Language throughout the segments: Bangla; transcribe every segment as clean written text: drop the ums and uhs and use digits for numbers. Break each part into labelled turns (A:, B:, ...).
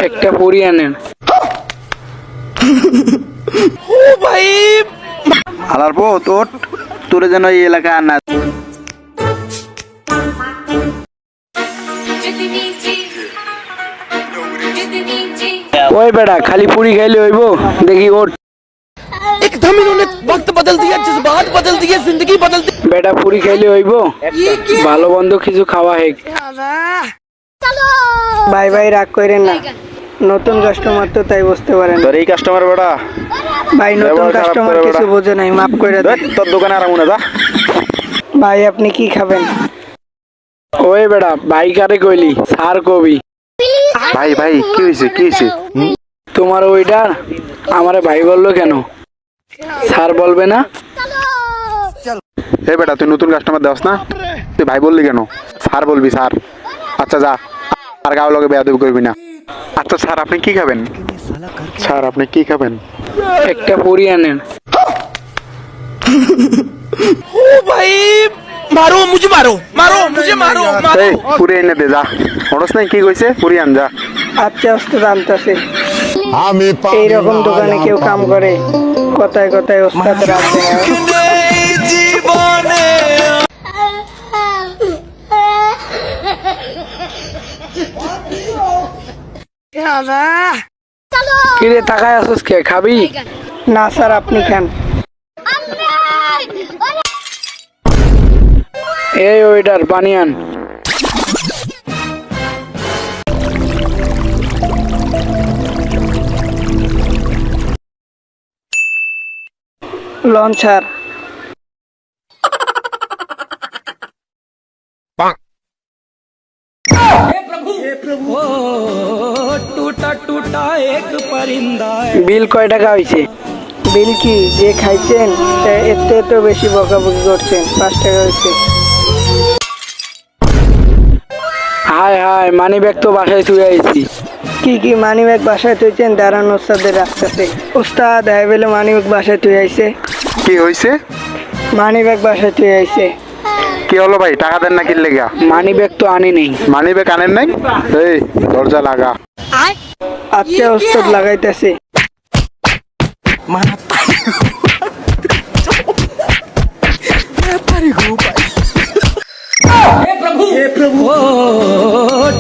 A: একটা পুরি আনেন।
B: ও ভাই
C: হালার পো তোরে যেন এই এলাকা আর না।
A: ওই বেটা খালি পুরি খাইলে হইব? দেখি ওঠ।
B: एकदम इन्होंने वक्त बदल दिया, जज्बात बदल दिए, जिंदगी बदल दी।
A: বেটা পুরি খাইলে হইব? ভালো বন্ধু কিছু খাওয়া হেক।
D: ভাই ভাই রাগ করেন না, নতুন কাস্টমার তো তাই বুঝতে পারেন।
C: তোর এই কাস্টমার বেটা
D: ভাই নতুন
C: ব্যবহার খারাপ
D: কাস্টমার
C: করে
D: কিছু
C: ওরা।
D: বোঝে নাই, মাফ করে দেন।
C: তোর দোকানে আর আমু না যা।
D: ভাই আপনি কি খাবেন?
A: ওই বেটা ভাই কারে কইলি? স্যার কবি।
C: ভাই ভাই কি হয়েছে?
A: তোমার ওইটা আমারে ভাই বললো কেন? স্যার বলবে না?
C: এই বেটা তুই নতুন কাস্টমার দেওস না, তুই ভাই বললি কেন? স্যার বলবি স্যার। আচ্ছা যা, আর গাও লগে বেয়াদবি করবি না। আচ্ছা স্যার আপনি কি খাবেন? স্যার আপনি কি খাবেন?
A: একটা পুরি আনেন।
B: ओ भाई मारो मुझे, मारो मारो मुझे, मारो मारो।
C: এই পুরি এনে দে যা। হরস নাই কি কইছে? পুরি আন যা।
D: আচ্ছা ওস্তাদ আনতাছে। এইরকম দোকানে কেউ কাম করে? কথায় কথায় ওস্তাদ রাগ দেখায়।
B: জীবনে
A: কিরে তাকায় আসুস কে? খাবি?
D: না স্যার আপনি খান।
A: এই ওইটার পানি আন।
D: Launch sir.
B: टूटा टूटा एक परिंदा है।
A: বিল কয় টাকা হইছে?
D: বিল কি যে খাইছেন এতে তো বেশি বকাবকি করছেন, 5 টাকা হয়েছে।
A: হায় হায় মানি ব্যাগ তো বাসায় শুয়ে আইছি।
D: কি মানি ব্যাগ বাসায় তুইছেন? দাঁড়ান ওস্তাদের রাখতেছে। ওস্তাদ হাই বলে মানি ব্যাগ বাসায় তুই আইছে।
C: কি হয়েছে?
D: মানি ব্যাগ বাসায় তুই আইছে।
C: কি হলো ভাই, টাকা দেন না কি লেগা?
A: মানি ব্যাগ তো আনি নেই।
C: মানি ব্যাগ আনেন নাই? এই দরজা লাগা।
D: আচ্ছা ওস্তাদ লাগাইতেছে।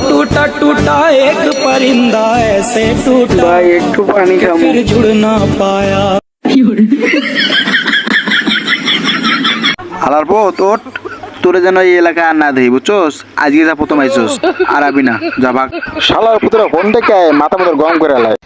B: टूटा टूटा एक परिंदा ऐसे टूटा
A: ভাই একটু পানি খাবো।
B: फिर जुड़ ना पाया।
C: হালার পো তোরে যেন এই এলাকা আর না দেই বুঝছস? আজকে যা প্রথম আইছস আর আবি না, যা ভাগ। শালার পুতরা ফোন থেকে মাথা মতো গরম করে আলায়।